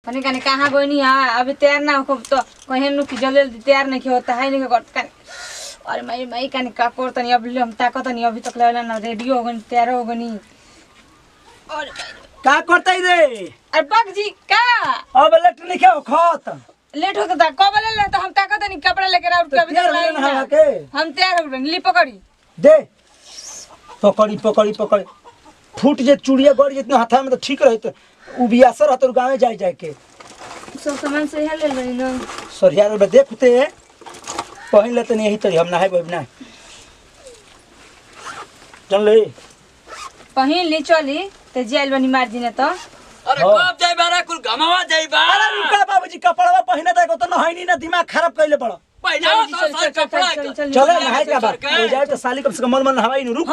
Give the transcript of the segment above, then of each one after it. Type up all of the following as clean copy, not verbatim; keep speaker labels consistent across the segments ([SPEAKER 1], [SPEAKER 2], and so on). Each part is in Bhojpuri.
[SPEAKER 1] कने कने कहाँ गई नहीं अभी तैयार ना हो तो कहीं नु कि जल्दी जल्दी तैयार नहीं होता है नहीं कर अरे मैं कने का करता नहीं अभी हम ताकत नहीं अभी तक लेला ना रेडी हो गनी तैयार हो गनी अरे
[SPEAKER 2] का करता रे
[SPEAKER 1] अरे बाग जी का
[SPEAKER 2] अब लेट नहीं खाओ खत
[SPEAKER 1] लेट होता था कब ले तो हम ताकत नहीं कपड़ा लेकर आउट के अभी तक हम तैयार हो गए ली पकड़ी
[SPEAKER 2] दे पकड़ी फूट जे चूड़िया गड़ जितना हाथा में तो ठीक रही तो उ भी असर हतोर गांव जाए जाए के
[SPEAKER 1] सब सामान से ले लेनी ना
[SPEAKER 2] सरिया रे देखते पहले तो नहीं तरी हम नहाए बब ना चल ले
[SPEAKER 1] पहन ले चली ते जेल बनी मार दी ने तो
[SPEAKER 3] अरे कब जाई बारा कुल गमावा जाई बा
[SPEAKER 2] अरे रुका बाबूजी कपड़वा पहने दे तो नहाई नहीं ना दिमाग खराब कइले पड़
[SPEAKER 3] पहिना तो सर कपड़ा
[SPEAKER 2] चले नहाए का बात हो जाए तो साली कम से कम मन नहाई नहीं रुक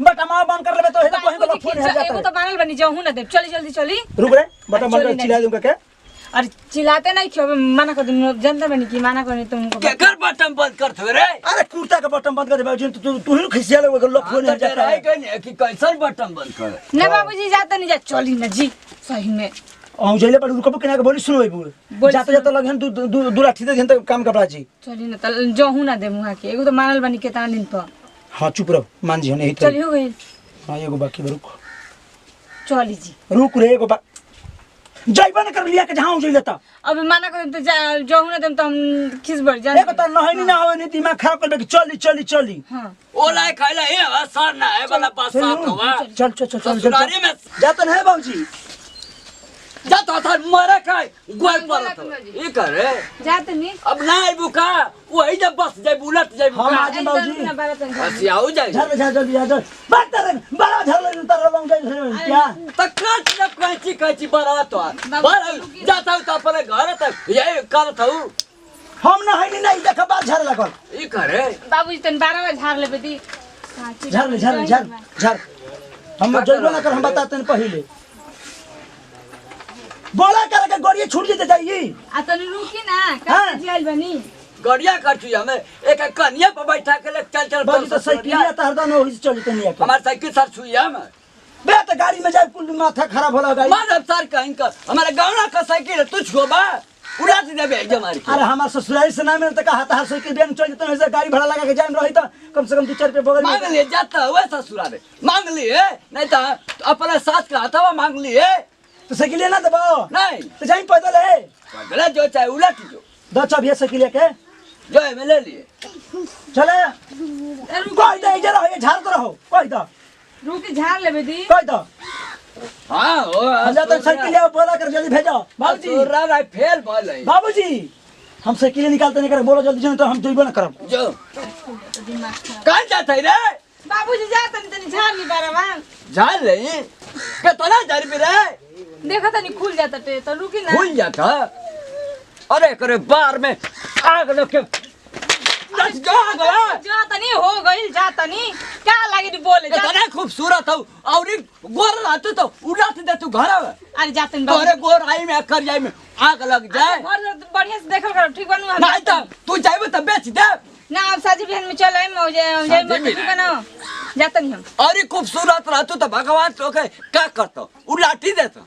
[SPEAKER 2] बटमा बंद कर लेबे तो हे तो पहन के फोन है जाता
[SPEAKER 1] एगो तो बानल बनी जाऊ ना दे चली जल्दी चली
[SPEAKER 2] रुक रे बटमा बंद कर चिल्ला दूंगा के
[SPEAKER 1] अरे चिल्लाते नहीं क्यों मना कर दूं जनता बनी की मना करनी तुमको
[SPEAKER 3] के कर बटन बंद कर थवे रे
[SPEAKER 2] अरे कुर्ता का बटन बंद कर दे बाबूजी तू ही खिसिया लोग लोग फोन है जाता है
[SPEAKER 3] कि कैसा बटन बंद कर
[SPEAKER 1] ना बाबूजी जाता नहीं जा चली ना जी सही में
[SPEAKER 2] औ जइले पर रुकबो केना के बोली सुनबै बुल जाते जाते लगन दू लाठी दे त काम कपड़ा जी
[SPEAKER 1] चली ना त जहू ना दे मुहा के एगो तो मानल बनी के ता दिन पर
[SPEAKER 2] हां चुप रहो मान जी नहीं
[SPEAKER 1] चली हो गई
[SPEAKER 2] हां एगो बाकी रुक
[SPEAKER 1] चली जी
[SPEAKER 2] रुक रे एगो जइबा न कर लिया के जहां जइले त
[SPEAKER 1] अब मना कर तो जहू ना देम तो हम खिस बढ़ जान
[SPEAKER 2] एगो त नहीं ना होवे नहीं दिमाग खराब करबे कि चली
[SPEAKER 1] हां
[SPEAKER 3] ओला खाइला ए असर ना है वाला पास साथ होवा
[SPEAKER 2] चल
[SPEAKER 3] ससुरारी में
[SPEAKER 2] जातन है बाबूजी
[SPEAKER 3] जाता था मरे काय गोल पर ई करे
[SPEAKER 1] जात नहीं
[SPEAKER 3] अब ना आई बुका वही जब बस जाए बुलेट जाए
[SPEAKER 2] हां
[SPEAKER 3] बुका
[SPEAKER 2] आज बाबूजी
[SPEAKER 3] हसी आउ जाए
[SPEAKER 2] झर जल्दी आ जा बात कर बड़ा झर ले उतर लंग जाए क्या
[SPEAKER 3] त काट न कैची बड़ा तो बड़ा जाता तो अपने घर तक ये करत हूं
[SPEAKER 2] हम ना है नहीं देख बात झर लगल
[SPEAKER 3] ई करे
[SPEAKER 1] बाबूजी तन 12 बजे झाड़ लेबे दी
[SPEAKER 2] झर हम जइबो ना कर हम बताते हैं पहले बोला कर के गोड़िए छूट जेते जाई
[SPEAKER 1] आ तनी रुकी ना का जेल बनी
[SPEAKER 3] गड़िया करछी हमें एक कन्या पर बैठा के ले चल
[SPEAKER 2] बाजी तो साइकिलिया त हरदम होई चली तनिया के
[SPEAKER 3] हमार साइकिल सर छुइया में
[SPEAKER 2] बे त गाड़ी में जाए कुल माथा खराब होला गाड़ी
[SPEAKER 3] मार सर कहीं का हमारे गावना का साइकिल तुझ को बा उड़ा दे बे हमारी
[SPEAKER 2] अरे हमार ससुराल से ना में त कहा था साइकिल बेन चल जते ऐसे गाड़ी भाड़ा लगा के जान रही त कम से कम 2-4 रुपए बगल में
[SPEAKER 3] मांग ले जाता हुए ससुराल मांग लिए नहीं तो अपने साथ का हथवा मांग लिए
[SPEAKER 2] तो साइकिल ना देबो
[SPEAKER 3] नहीं
[SPEAKER 2] तो जाई पैदल है
[SPEAKER 3] पगला जो चाहे उलट जो
[SPEAKER 2] दो चाबी साइकिल के
[SPEAKER 3] जो है मैं ले लिए
[SPEAKER 2] चले कोई दे जरा ये झाड़ तो रहो कोई दो
[SPEAKER 1] रुकी झाड़ लेबे दी
[SPEAKER 2] कोई दो
[SPEAKER 3] हां ओ
[SPEAKER 2] हम तो साइकिल बोला कर जल्दी भेजो बाबूजी
[SPEAKER 3] राय फेल बोल है
[SPEAKER 2] बाबूजी हम साइकिल निकालते नहीं करे बोलो जल्दी जल्दी तो हम जइबो ना करब
[SPEAKER 3] जो कहां जाता है रे
[SPEAKER 1] बाबूजी जा तनी झाड़ ली बारवा
[SPEAKER 3] झाड़ ले के तना झाड़ पे रे
[SPEAKER 1] देखा तनी खुल जाता टे तो रुकी ना
[SPEAKER 3] खुल जाता अरे करे बार में आग लग के
[SPEAKER 1] जा तनी हो गई जा तनी क्या लागे बोले जा
[SPEAKER 3] इतना खूबसूरत हो और गोर रहते तो उड़ात दे तू घर में
[SPEAKER 1] अरे जा तनी
[SPEAKER 3] तोरे गोर आई में कर जाई में आग लग जाए
[SPEAKER 1] घर बढ़िया से देखल कर ठीक बनू
[SPEAKER 3] नहीं तो तू जाइबे तो बेच दे
[SPEAKER 1] ना अब साजी बहन में चल जाए मत ठीक है ना जा तनी हम
[SPEAKER 3] अरे खूबसूरत रहतो तो भगवान तो के क्या करतो उलाटी देतो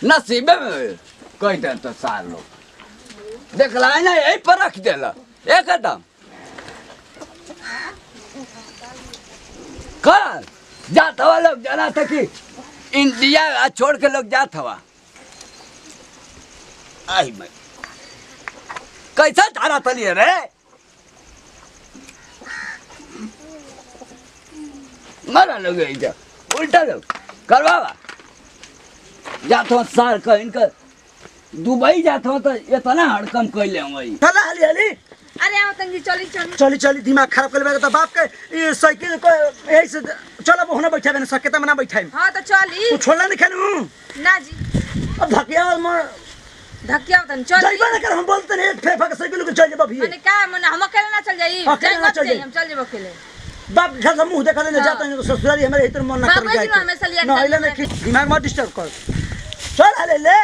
[SPEAKER 3] नसीबे में कोई दे तो सार लोग देख ला ना यही पर रख देला एकदम कर जात हवा लोग जाना था कि इंडिया छोड़ के लोग जात हवा आई मैं कैसा धारा तलिए रे मरा लोग जा उल्टा लोग करवावा जात हो साल का इनका दुबई जात हो तो इतना हड़कम कैले वही
[SPEAKER 2] चला हली हली
[SPEAKER 1] अरे आओ तंजी चली
[SPEAKER 2] चली दिमाग खराब कर लेबे तो बाप के ये साइकिल को यही से चलो होना बैठाबे ना सकेता में ना बैठाई
[SPEAKER 1] हां तो चली
[SPEAKER 2] तू छोड़ला नहीं खानू
[SPEAKER 1] ना जी
[SPEAKER 2] अब धकिया में
[SPEAKER 1] धकिया तन चल
[SPEAKER 2] जाइबा ना कर हम बोलते नहीं एक फेफा के साइकिल को चल जेबा भी
[SPEAKER 1] माने का माने हम अकेले ना चल जाई
[SPEAKER 2] अकेले ना चल जाई।
[SPEAKER 1] हम चल जेबो अकेले
[SPEAKER 2] बाप घर से मुंह देखा लेने जाता है तो ससुराली हमारे इधर मन ना कर
[SPEAKER 1] बाबूजी
[SPEAKER 2] जाए
[SPEAKER 1] ने हमेशा लिया
[SPEAKER 2] ना इले नहीं दिमाग मत डिस्टर्ब कर चल हले ले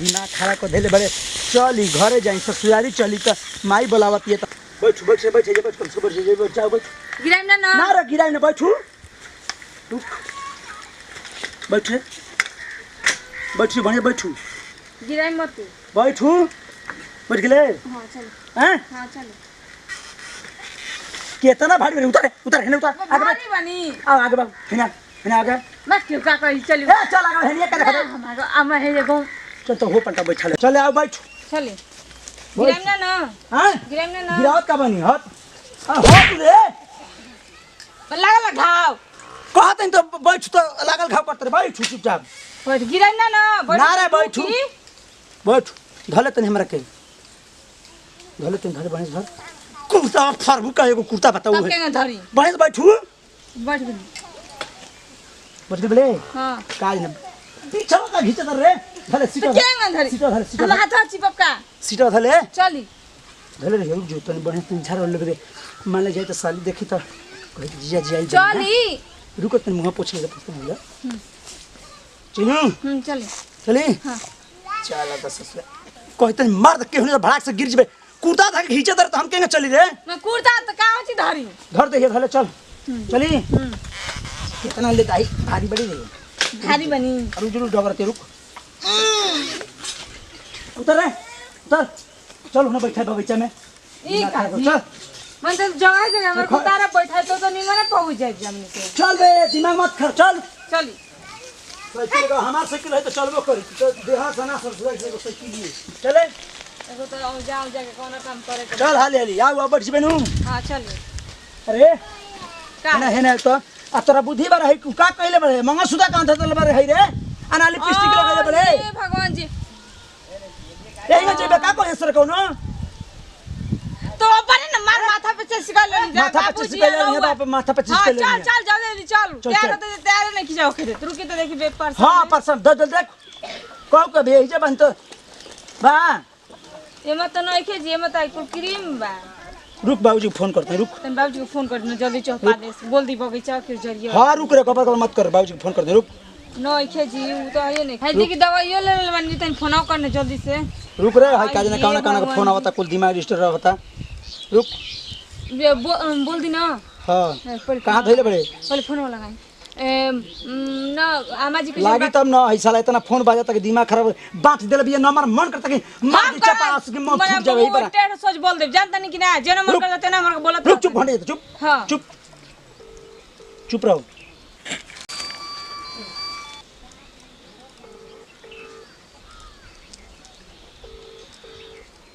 [SPEAKER 2] दिमाग खराब कर देले बड़े चली घरे जाई ससुराली चली त माई बोलावत ये त बैठ कम से बैठ जाओ बैठ
[SPEAKER 1] गिराई ना
[SPEAKER 2] ना रे गिराई ना बैठू तू बैठ बैठू बढ़िया बैठू
[SPEAKER 1] गिराई मत तू।
[SPEAKER 2] बैठू बैठ गेले
[SPEAKER 1] हां चलो।
[SPEAKER 2] हैं
[SPEAKER 1] हां चलो।
[SPEAKER 2] कितना भारी बनी उतर उतर हेने उतर आगे
[SPEAKER 1] भारी बनी।
[SPEAKER 2] आ आगे बा हेना हेना आगे
[SPEAKER 1] मत क्यों का कही चली।
[SPEAKER 2] ए चल आगे हेनिया का देखा
[SPEAKER 1] हमारा आमा है ये गाँव।
[SPEAKER 2] चल तो हो पलटा बैठा ले चले आओ बैठ
[SPEAKER 1] चले गिराई ना ना।
[SPEAKER 2] हां
[SPEAKER 1] गिराई ना।
[SPEAKER 2] गिरावत का बनी हट हट रे
[SPEAKER 1] लागल घाव।
[SPEAKER 2] कहत नहीं तो बैठ तो लागल घाव पड़त रे बैठ चुपचाप
[SPEAKER 1] बैठ गिराई ना ना।
[SPEAKER 2] ना रे बैठू बैठ धले तनी हमरा के धले तनी धले बने धर कुर्ता फरबू का एगो कुर्ता बताऊ
[SPEAKER 1] तब
[SPEAKER 2] है
[SPEAKER 1] केंगे धरी।
[SPEAKER 2] बने बैठू
[SPEAKER 1] बैठ गई।
[SPEAKER 2] बैठ गेले
[SPEAKER 1] हां
[SPEAKER 2] काज न पीछे का घिचे धर रे धले सीट
[SPEAKER 1] तो केंगे धरी।
[SPEAKER 2] सीट धर सीट
[SPEAKER 1] हम हाथ चिपक का
[SPEAKER 2] सीट धले
[SPEAKER 1] चली।
[SPEAKER 2] धले रे रुक जो तनी बने तनी झाड़ लग रे मान ले जाए तो साली देखी तो कहे जिया जिया
[SPEAKER 1] चली।
[SPEAKER 2] रुको तनी मुंह पोछ ले पोछ ले चलू
[SPEAKER 1] चली।
[SPEAKER 2] चली
[SPEAKER 1] हां
[SPEAKER 2] चला तो ससुर कहते मर्द के होने भड़ाक से गिर जबे कुर्ता था घीचे दर तो हम केंगे चली रे
[SPEAKER 1] मैं कुर्ता तो का होची धरी।
[SPEAKER 2] घर देखिए धले चल चली कितना ले दाई भारी बड़ी रे
[SPEAKER 1] भारी बनी।
[SPEAKER 2] अरु जरूर डगर के रुक उतर रे उतर चल ना बैठा बगीचा में
[SPEAKER 1] ई का
[SPEAKER 2] चल
[SPEAKER 1] मन तो जगह जगह हमर कुतारा बैठा तो निमन पहुंच जाए हमने के।
[SPEAKER 2] चल बे दिमाग मत खर चल
[SPEAKER 1] चली।
[SPEAKER 2] साइकिल का हमार साइकिल है तो चलबो करी तो देहा सना सब से साइकिल लिए चले
[SPEAKER 1] एगो तो आओ जाओ जाके कोनो काम करे के।
[SPEAKER 2] चल हाली हाली आओ बैठ जबे नु
[SPEAKER 1] हां चली।
[SPEAKER 2] अरे
[SPEAKER 1] का
[SPEAKER 2] है ना तो आ तोरा बुद्धि बार है का कहले बड़े मंगा सुधा कांध तल बार है रे अनाली पिस्टिक लगाले बड़े
[SPEAKER 1] हे भगवान जी।
[SPEAKER 2] यही में जेबे का को सर कोनो
[SPEAKER 1] तो अपने न मार माथा पे चिपका ले जा।
[SPEAKER 2] माथा पे चिपका ले है बाप माथा पे चिपका ले
[SPEAKER 1] चल चल जल्दी चल।
[SPEAKER 2] चल,
[SPEAKER 1] तैयार
[SPEAKER 2] चल।
[SPEAKER 1] होते तैयार नहीं खिजाओ करे तू रुकी तो देखी पेपर।
[SPEAKER 2] हां परसन दल देख को के भेजे बन तो बा
[SPEAKER 1] ये मत नहीं के जे मत आई कुल क्रीम बा।
[SPEAKER 2] रुक बाबूजी फोन करते हैं रुक
[SPEAKER 1] तुम बाबूजी को फोन कर जल्दी चौपा दे बोल दी बगीचा के जरिए।
[SPEAKER 2] हां रुक रे कबर मत कर बाबूजी फोन कर दे रुक
[SPEAKER 1] नहीं खे जी वो तो है नहीं है देखी दवाइयो ले ले बनी तन फोन करने जल्दी से।
[SPEAKER 2] रुक रे हाय काज ना काना का फोन आवता कुल दिमाग डिस्टर्ब रहता रुक
[SPEAKER 1] बोल दी ना।
[SPEAKER 2] हां
[SPEAKER 1] पहले
[SPEAKER 2] कहां धइले बड़े
[SPEAKER 1] पहले फोन लगाई ना आमा जी के
[SPEAKER 2] लागी तब ना ऐसा इतना फोन बाजा तक दिमाग खराब बात देले बिया नंबर मन करता कि मार दी चपास के मुंह फूट जावे पर
[SPEAKER 1] टेढ़ सोच बोल दे जानता नहीं कि ना जे नंबर कर देते ना हमर को बोलत
[SPEAKER 2] रुक चुप भंडे चुप
[SPEAKER 1] हां
[SPEAKER 2] चुप चुप रहो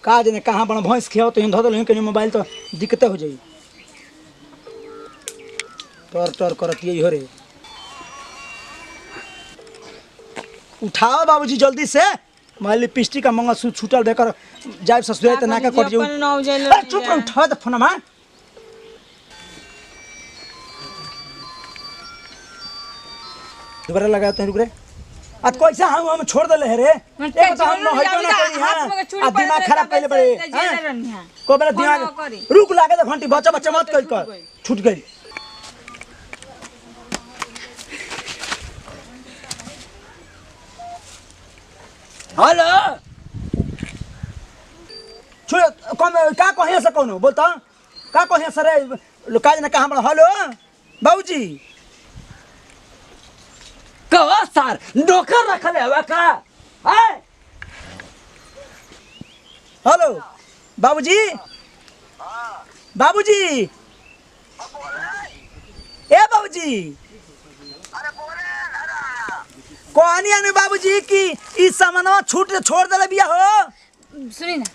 [SPEAKER 2] काज ने कहां बण भैंस खियाओ तो धो दल के मोबाइल तो दिक्कत हो जाई टोर टोर करती है हो रे उठाओ बाबूजी जल्दी से माल लिपस्टिक का मंगा सु छूटल बेकर जाय ससुरे त नाका कट जाऊ
[SPEAKER 1] अपन नाउ जाइले
[SPEAKER 2] चुप रह उठा त फोन में दोबारा लगाते हैं रुक रे आज कैसा हम छोड़ देले है रे एक तो हम न हइतो ना करी हां आ दिमाग खराब कइले बड़े को बेला दिमाग रुक लागे तो घंटी बच्चा बच्चा मत कइल कर छूट गई
[SPEAKER 3] हेलो
[SPEAKER 2] छु कौन का कहिया से कोनो बोलता का कहिया से रे काज ना कहां हेलो बाबूजी
[SPEAKER 3] कहो सर नौकर रखले हवा का है
[SPEAKER 2] हेलो बाबूजी बाबूजी ए बाबूजी कहानी अनु बाबूजी की ई सामानवा छूट छोड़ देले बिया हो
[SPEAKER 1] सुनी ना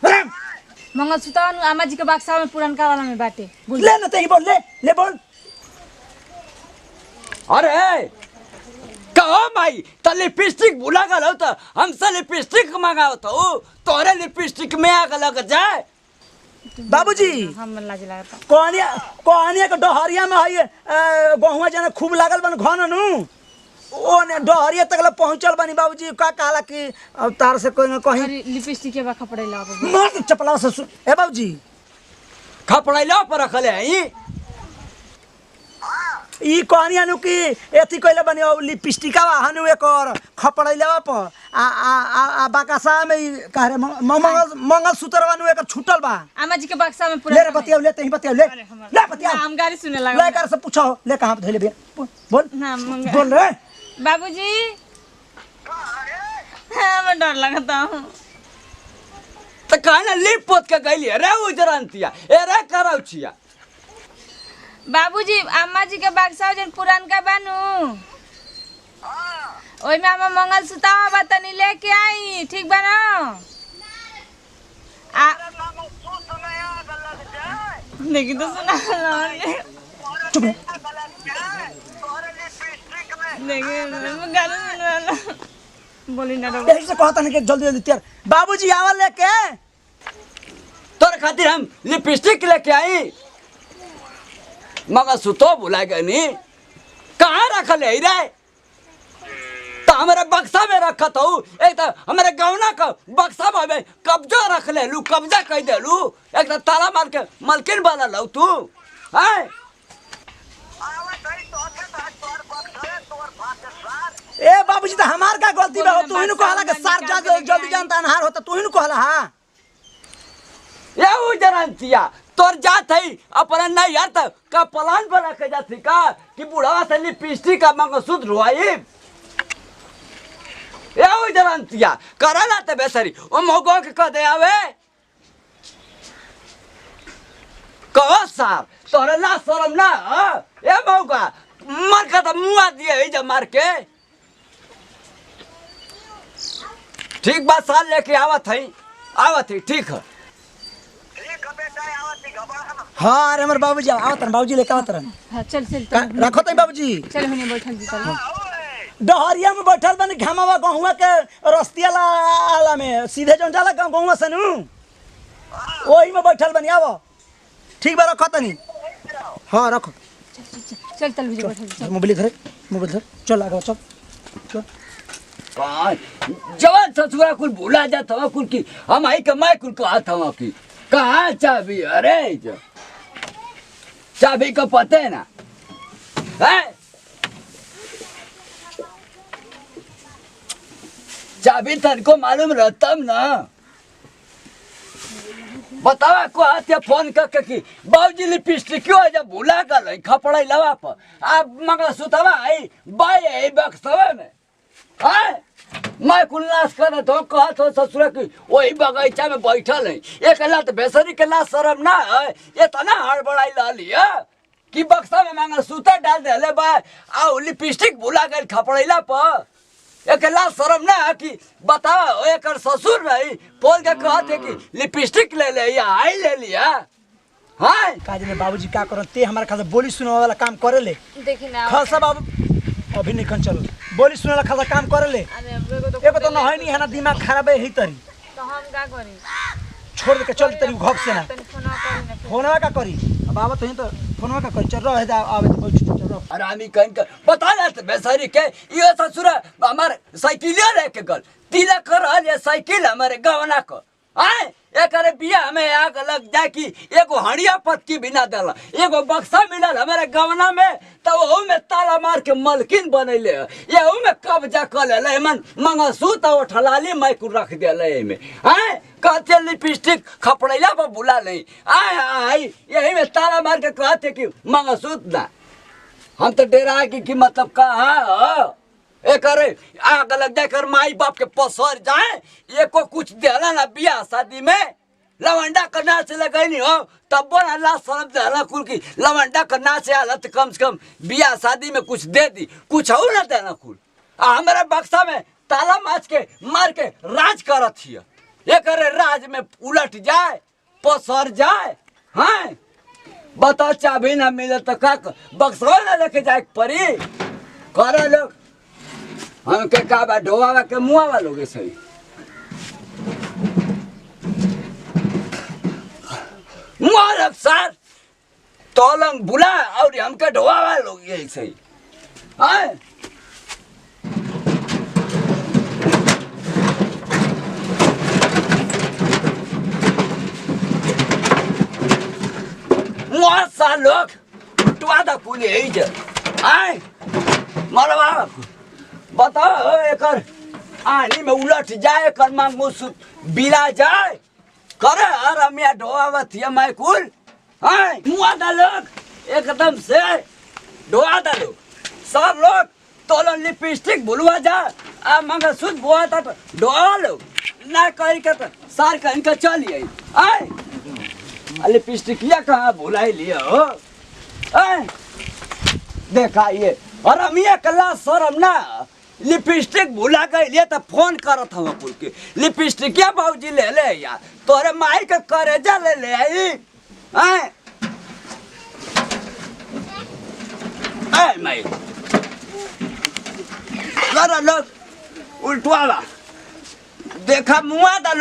[SPEAKER 1] मंगलसूत्र आमा जी के बक्सा में पुरनका वाला में बाटे
[SPEAKER 2] ले ना तही बोल ले बोल
[SPEAKER 3] अरे कहो माई तो लिपस्टिक भुला गल हो तो हमसे लिपस्टिक मंगाओ तो तोरे लिपस्टिक में आग लग जाए
[SPEAKER 2] बाबूजी
[SPEAKER 1] हम लाज लागता
[SPEAKER 2] कहानी के डहरिया में है गहुआ जना खूब लागल बन घन नु ओ ने डहरिया तक पहुंचल बनी बाबूजी का कहला कि अब तार से कोई न कहीं
[SPEAKER 1] लिपस्टिक के बा कपड़े ला
[SPEAKER 2] मार चपला से ए बाबूजी
[SPEAKER 3] खपड़ैला पर रखले हैं
[SPEAKER 2] ई कहानी अनु की एथी कइले बनी लिपस्टिका हनु एकर खपड़ैला पर आ बाकासा में कहरे मंगल सूत्र वानु एकर छूटल बा
[SPEAKER 1] आमा जी के बक्सा में
[SPEAKER 2] ले रे बतिया ले तही बतिया ले बतिया
[SPEAKER 1] हम गाड़ी सुने लगा
[SPEAKER 2] ले कर से पूछो ले कहां धइले बे बोल
[SPEAKER 1] ना
[SPEAKER 2] बोल रे
[SPEAKER 1] बाबूजी हमें डर लगता हूँ।
[SPEAKER 3] तो कहना लिप पोत के गई रे उजरंतिया ए रे करौचिया।
[SPEAKER 1] बाबूजी अम्मा जी के बाक्सा जन पुरान का बानू ओई में हम मंगल सूता बा तनी लेके आई ठीक बा ना आ देखी तो सुना
[SPEAKER 2] चुप रह।
[SPEAKER 1] देखिए गाना सुना बोली ना रो
[SPEAKER 2] यही से कहता नहीं कि जल्दी जल्दी तैयार बाबूजी आवा लेके
[SPEAKER 3] तोर खातिर हम लिपस्टिक लेके आई मगर सुतो भुला गए नी कहाँ रखल है रे तो हमारे बक्सा में रखत हूँ एक तो हमारे गौना का बक्सा में कब्जा रख ले लू कब्जा कह दे लू एक तो ताला मार के मलकिन वाला लो तू है
[SPEAKER 2] ए बाबूजी तो हमार का गलती बा हो तू ही नु कहला कि सार जा जल्दी जानता अनहार होता तू ही नु कहला हां
[SPEAKER 3] ये उजरंतिया तोर जात है अपना नहीं यार तो का प्लान बना के जाती का कि बुढ़ावा से लिपस्टिक का मंगलसूत्र रुआई ये उजरंतिया करा ना ते बेसरी ओ मोगो के कह दे आवे कहो साहब तोरे ना शर्म ना ए मौका मर का तो मुआ दिए है जब मार के ठीक बात साल लेके आवत है ठीक है
[SPEAKER 2] हां अरे हमर बाबूजी आवत रन बाबूजी लेके आवत रन
[SPEAKER 1] हां चल
[SPEAKER 2] रखो तई बाबूजी
[SPEAKER 1] चल हुने बैठल जी चल
[SPEAKER 2] डहरिया में बैठल बनी घामावा गहुआ के रस्तिया ला में सीधे जौन जाला गहुआ सनु ओही में बैठल बनी आवो ठीक बा रखो तनी हां रखो
[SPEAKER 1] चल चल मुझे बैठल चल
[SPEAKER 2] मोबाइल धर चल आगे चल चल
[SPEAKER 3] कहाँ जवान ससुरा कुल भूला जाता हूँ कुल की हम आई कमाई कुल को आता हूँ की कहाँ चाबी अरे जो चाबी का पता है ना है चाबी तनको मालूम रहता ना बतावा को आते फोन करके कि बाबूजी लिपस्टिक क्यों जब भूला कर खपड़ा लवा पर आप मगर सुतवा आई बाई आई बक्सवा में है मैं कुल नाश कर तो कहा तो ससुर की वही बगीचा में बैठल है एक लात बेसरी के लाश शर्म ना है ये तना हड़बड़ाई ला लिया कि बक्सा में मंगल सूत्र डाल दे ले बा आ लिपस्टिक भुला गई खपड़ैला पर एक लाश शर्म ना है कि बताओ एक ससुर नहीं बोल के कहते कि लिपस्टिक ले ले या आई ले लिया हाँ
[SPEAKER 2] काज में बाबूजी का करन ते हमारे खासा बोली सुनावे वाला काम करे ले
[SPEAKER 1] देखी ना
[SPEAKER 2] खासा बाबू अभी नहीं खन चल बोली सुने वाला खासा काम करे ले
[SPEAKER 1] अरे एगो
[SPEAKER 2] एगो तो न है नहीं है ना दिमाग खराब है ही तरी
[SPEAKER 1] तो हम का करी
[SPEAKER 2] छोड़ दे के चल तरी घप से ना
[SPEAKER 1] तनी फोन करी ना
[SPEAKER 2] फोनवा का करी अब बाबा तो तो फोनवा का करी चल रह जा आवे तो बैठ चल रह
[SPEAKER 3] हरामी कहीं का बता ना तो बेसरी के ये ससुर हमारे साइकिलिया लेके गल तिलक कर ये साइकिल हमारे गवना को आए एक बिया में आग लग जाए कि एगो हड़िया पत्ती बिना देला एगो बक्सा मिलल हमारे गवना में तो वो में ताला मार के मलकिन बनैले ये में कब्जा कर ले मन मंगलसूत्र और ठलाली मैं को रख देले में आए कहते लिपस्टिक खपड़ैला पर बुला नहीं आए आई यही में ताला मार के कहते कि मंगलसूत्र ना हम तो डेरा की मतलब कहा एक आग लग जाए कर माई बाप के पसर जाए ये को कुछ देला ना बियाह शादी में लवंडा करना से लगैनी हो तब बोला ला शर्म देला कुल की लवंडा करना से हालत कम से कम बियाह शादी में कुछ दे दी कुछ हो ना देना कुल हमारे बक्सा में ताला माच के मार के राज करत हिय एक राज में उलट जाए पसर जाए हाँ बता चाबी ना मिले तो का बक्सा ना लेके जाए परी करे लोग हम के का बा ढोवा के मुआवा लोगे सही मुआरक सर तोलंग बुला और हमके ढोवा लोग यही सही हां मुआ सा लोग टुआ दा कुली है जे आए मरवा बताओ एक आनी में उलट जाए कर मांगू बिला जाए करे रमिया ढोआवत है मैं कुल मुआ डालो एकदम से ढोआ डालो सब लोग तोलो लिपस्टिक भूलवा जा आ मंगा सुध बुआ ता डोल ना कह के तो सार का इनका चलिए आए लिपस्टिक या कहाँ भुलाई लिया हो आए देखा ये और हम ये कला शर्म ना लिपस्टिक भुला गई लिए तो फोन करत हम कुल के लिपस्टिक या बाबूजी ले ले या तोरे माई के करेजा ले ले आई आए आए माई जरा लोग उल्टवावा देखा मुआ दा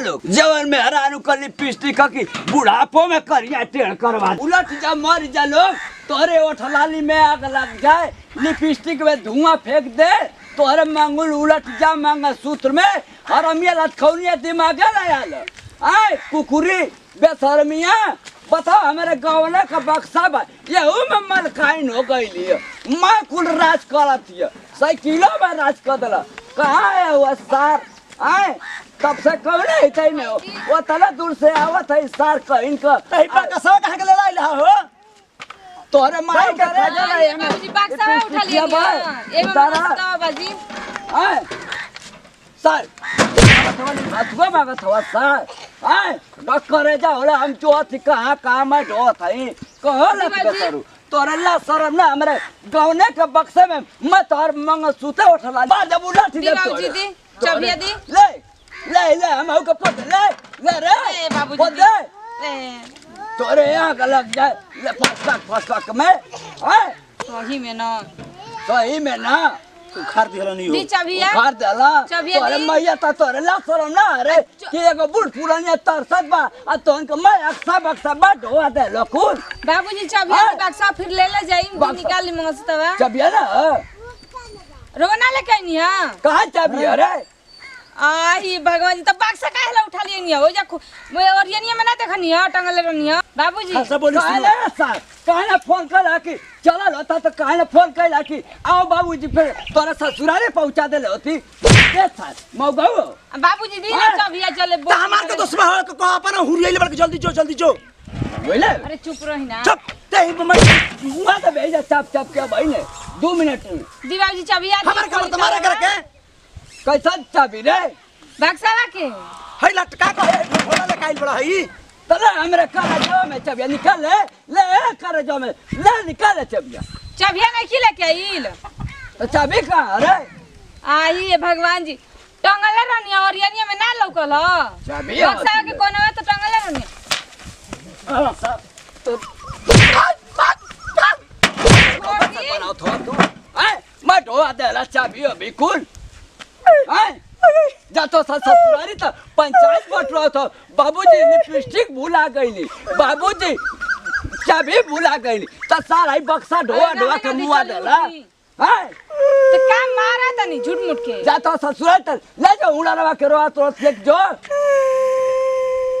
[SPEAKER 3] लोग जवन में हरानु कर लिपस्टिक की बुढ़ापो में करिया टेढ़ करवा उलट जा मर जा लोग तोरे ओठलाली में आग लग जाए लिपस्टिक में धुआं फेंक दे तोरे मांगुल उलट जा मांगा सूत्र में और हम ये लटखौनिया दिमाग लायल आए कुकुरी बेशर्मिया बताओ हमारे गाँव का बक्सा बा यहू में मलकाइन हो गई मैं कुल राज करत साइकिलों में राज कर दिला कहाँ है वो सार आए तब से कौन है में वो तला दूर से आवत है सार कहीं का
[SPEAKER 2] तही पर कसवा कहाँ के ले लाइला हो
[SPEAKER 3] तोरे माई के खजा ले
[SPEAKER 1] बाबूजी बक्सा उठा लिया एमे मस्त बाजी
[SPEAKER 3] आए सर अथवा मांगत हवा सर आए डक्करे जा होला हम चोथ कहाँ मैं ढोत है कहो लग करू तोरे ला शरम ना हमरे गौने के बक्से में मैं तोर मंग सूते उठला बा जब उलट दे
[SPEAKER 1] बाबूजी दी चाबिया दी
[SPEAKER 3] ले ले ले हम के पट ले रे
[SPEAKER 1] बाबूजी
[SPEAKER 3] दे तोरे यहाँ का लग जाए ले फसक में आए सही में ना
[SPEAKER 2] तू खार दिहला नहीं
[SPEAKER 1] दी
[SPEAKER 2] हो
[SPEAKER 1] चाबिया
[SPEAKER 3] खार देला
[SPEAKER 1] चाबिया
[SPEAKER 3] तोरे
[SPEAKER 1] दी।
[SPEAKER 3] मैया ता तोरे ला शरम ना रे कि एगो बूढ़ पुरानिया तरसत बा आ तोन के मैं अक्सा बक्सा बा ढोआ दे लकुन
[SPEAKER 1] बाबूजी चाबिया
[SPEAKER 3] हाँ।
[SPEAKER 1] के बक्सा फिर ले जाई
[SPEAKER 3] बक्सा।
[SPEAKER 1] निकाल ली मंगसतवा
[SPEAKER 3] चाबिया ना
[SPEAKER 1] रोना लेके आनी हां
[SPEAKER 3] कहाँ चाबिया रे
[SPEAKER 1] आई भगवान जी तो बक्सा काहे ला उठा लियनी हो जा मैं और ये में ना देखनी है टंगल रहनी है बाबूजी
[SPEAKER 2] खासा बोली
[SPEAKER 3] काहे
[SPEAKER 2] सुनो
[SPEAKER 3] ना सर काहे ना फोन कर कि चलल होता तो काहे ना फोन कर कि आओ बाबूजी फिर तोरा ससुराले पहुंचा देले होती के सर मौगाओ
[SPEAKER 1] बाबूजी दी ना
[SPEAKER 3] हाँ।
[SPEAKER 1] चाबिया चले
[SPEAKER 2] ता हमार के दोस्त हो को अपन हुरियले बड़ जल्दी जो
[SPEAKER 3] बोले
[SPEAKER 1] अरे चुप रही ना
[SPEAKER 2] चुप तही पर मैं
[SPEAKER 3] हुआ तो भेजा चाप के भाई ने 2 मिनट में
[SPEAKER 1] दी बाबूजी चाबिया दी
[SPEAKER 2] हमार का तुम्हारा करके
[SPEAKER 3] कैसा चाबी रे
[SPEAKER 1] बक्सा के
[SPEAKER 2] हई लटका को घोड़ा ले काइल बड़ा हई
[SPEAKER 3] तले हमरे कागजो में चाबिया निकाल ले कागजो में ले निकाल चाबिया
[SPEAKER 1] चाबिया नहीं खिले के आइल
[SPEAKER 3] तो चाबी कहाँ रे
[SPEAKER 1] आई ये भगवान जी टंगल रहनी और ये में ना लौकल हो
[SPEAKER 3] चाबी
[SPEAKER 1] बक्सा के कोने में तो टंगल रहनी
[SPEAKER 3] तो बनाओ थोड़ा तू मैं ढोआ देला चाबी अभी कुल जा तो ससुरारी तो पंचायत बट रहा था बाबूजी लिपस्टिक भूला गईली बाबूजी चाबी भूला गईली तो सारा बक्सा ढोआ के मुआ देला
[SPEAKER 1] तो का मारा तनी झूठ मूठ के
[SPEAKER 3] जा तो ससुराल तो ले जाओ उड़ावा के रोआ तो देख जो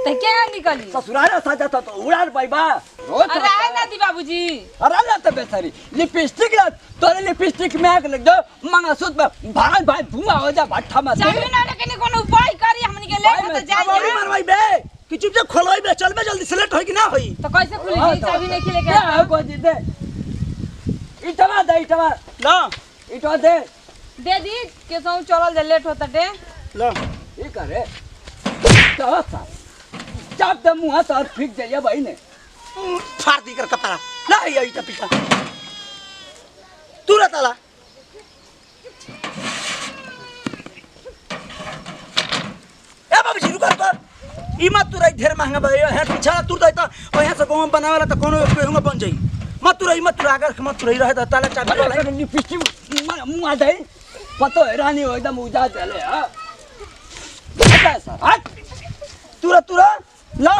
[SPEAKER 1] तो क्या निकली
[SPEAKER 3] ससुराल साजा तो उड़ार पाइबा
[SPEAKER 1] अरे है ना दी बाबूजी
[SPEAKER 3] अरे ना तो बेचारी लिपस्टिक ला तोरे लिपस्टिक में आग लग दो मंगलसूत्र में भाई धुआं हो जा भट्ठा में
[SPEAKER 1] चाबी ना लेके कोनो उपाय करी हमनी के ले तो
[SPEAKER 2] बाबू
[SPEAKER 1] जाई
[SPEAKER 2] मारवाई बे कि चुपचाप खोलवाई बे चल बे जल्दी सेलेक्ट होई कि ना होई
[SPEAKER 1] तो कैसे खुली दी चाबी नहीं खिले के
[SPEAKER 3] क्या को जी दे इटवा
[SPEAKER 2] ला
[SPEAKER 3] इटवा दे
[SPEAKER 1] दे दी के सौ चलल जे लेट होता डे
[SPEAKER 2] ला
[SPEAKER 3] ये करे तो सा चाप दे मुंह तो फिक जाइए भाई ने
[SPEAKER 2] फाड़ दी कर कपड़ा ला आई टा पिटा तू रहता ला ए बाबूजी रुको ई मत तू रही ढेर महंगा बा है पीछा तू रही तो ओहे से गोम बनावेला तो कोनो केहू बन जाई मत तू रही अगर मत तू रही रहे तो ताला चाबी वाला
[SPEAKER 3] अरे लिपस्टिक मुंह दे पतो है रानी हो एकदम उजा देले हां अच्छा सर हट
[SPEAKER 2] तू ला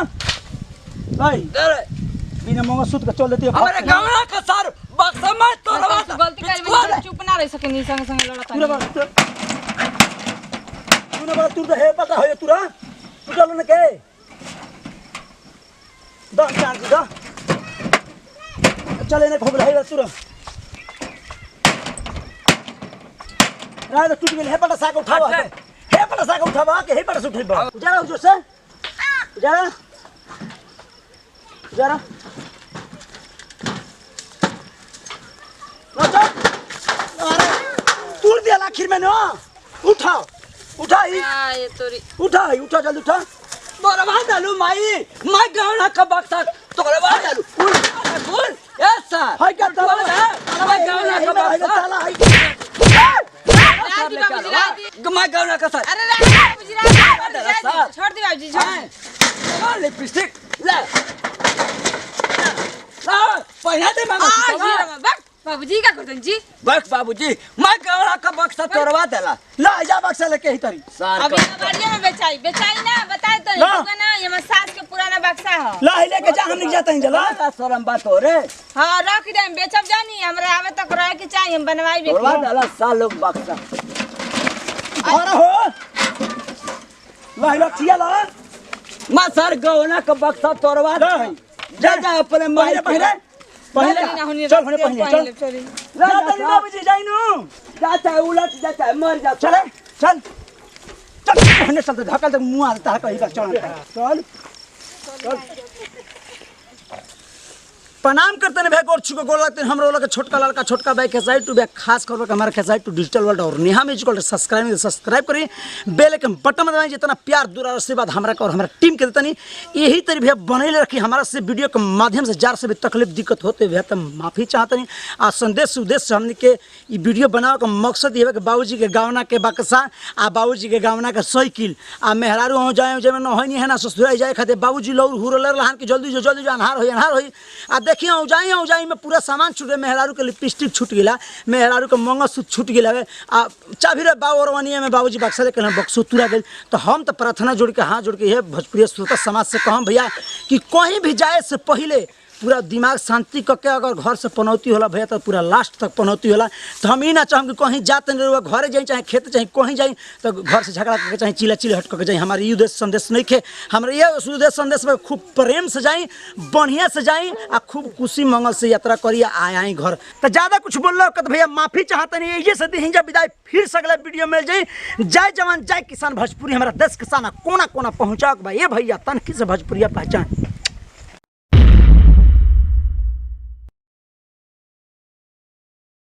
[SPEAKER 2] भाई
[SPEAKER 3] दे रे
[SPEAKER 2] बिना मंगलसूत्र का चल देती है
[SPEAKER 3] हमारे गांव का सर बक्सा में तो रवा
[SPEAKER 1] गलती कर चुप ना रह सके नी संग संग लड़ता
[SPEAKER 2] तूने बात तूने बात तू तो है पता है तू चल न के दा चांस दा चले ने खोबला है तू रात टूट गेल है पटा साग उठावा है पटा साग उठावा के है पटा से उठेबा जरा जो से जरा अच्छा आखिर में ना उठा उठा ही
[SPEAKER 1] ये तोरी
[SPEAKER 2] उठा ही उठा जल्दी उठा
[SPEAKER 3] तोरवा डालू माई मैं गहना का बक्सा तोरवा डालू बोल ऐसा
[SPEAKER 2] हाय क्या ताला
[SPEAKER 3] मैं गहना का बक्सा
[SPEAKER 2] ताला हाय
[SPEAKER 1] राजी बाबूजी राजी
[SPEAKER 3] मैं गहना का साथ
[SPEAKER 1] अरे राजी बाबूजी राजी छोड़ दे बाबूजी छोड़
[SPEAKER 3] लिपस्टिक ले पहना दे मामा
[SPEAKER 1] बाबूजी क्या करते जी
[SPEAKER 3] बस बाबूजी मैं गहना का बक्सा तोड़वा देला
[SPEAKER 2] ला जा बक्सा लेके ही तरी
[SPEAKER 3] सार
[SPEAKER 1] अभी हमारे में बेचाई ना बताए तो
[SPEAKER 2] ना।
[SPEAKER 1] ना ये हमारे सास के पुराना बक्सा है
[SPEAKER 2] ला ही लेके जा हम नहीं जाते हैं जला
[SPEAKER 3] का शर्म बात हो रे
[SPEAKER 1] हाँ रख दे बेचब जानी हमरा आवे तक रह के चाहिए हम बनवाई बे
[SPEAKER 3] तोड़वा देला सालों बक्सा
[SPEAKER 2] और हो ला ही लठिया ला
[SPEAKER 3] मैं सर गहना का बक्सा तोड़वा दे जा जा अपने माई
[SPEAKER 2] पहले पहले चल होने पहले चल जा तनी बाबूजी जाइनु
[SPEAKER 3] जाता है उलट जाता है मर जाता
[SPEAKER 2] चल चल चल होने चलते धक्का तक मुंह आता है कहीं का चल चल प्रणाम करते हैं भाई गोर छुको गोर लगते हैं हमरो लगे छोटका लड़का छोटका भाई खेसाई टू भाई खास कर हमारा खेसाई टू डिजिटल वर्ल्ड और नेहा म्यूजिकल सब्सक्राइब करिए बेल आइकन बटन दबाइए जितना प्यार दूर आशीर्वाद हमारा का और हमारा टीम के देता नहीं यही तरह भैया बनैले रखी हमारा से वीडियो के माध्यम से जार से भी तकलीफ दिक्कत होते भैया तो माफ़ी चाहते नहीं आ संदेश उद्देश्य हमने के ये वीडियो बनावे का मकसद ये है कि बाबूजी के गावना के बक्सा आ बाबूजी के गावना के साइकिल आ मेहरारू हो जाए जब न है नहीं है ना ससुराल जाए खाते बाबूजी लौर हुरल रहन कि जल्दी जो अनहार हो आ देखिए औजाई में पूरा सामान छूट गया मेहरारू के लिपस्टिक छूट गया मेहरारू के मंगलसूत्र छूट गया आ चाभी रे बावरवनिया में बाबूजी बक्सा लेकर बक्सो तुरा गए तो हम तो प्रार्थना जोड़ के हाथ जोड़ के ये भोजपुरी श्रोता समाज से कहम भैया कि कहीं भी जाए से पहले पूरा दिमाग शांति करके अगर घर से पनौती होला भैया तो पूरा लास्ट तक पनौती होला तो हम ही ना चाहम कि कहीं जाते नहीं रहुआ घरे जाए चाहे खेत चाहे कहीं जाए तो घर से झगड़ा करके चाहे चिल्ला चिल्ला हट करके जाए हमारे ये उद्देश्य संदेश नहीं खे हमारे ये उद्देश्य संदेश में खूब प्रेम से जाए बढ़िया से जाए आ खूब खुशी मंगल से यात्रा करिए आए घर तो ज़्यादा कुछ बोल रहा तो भैया माफ़ी चाहते नहीं ये से दी विदाई फिर से अगला वीडियो मिल जाए जय जवान जय किसान भोजपुरी हमारा देश किसान कोना कोना पहुँचा भाई ये भैया तनखी से भोजपुरिया पहचान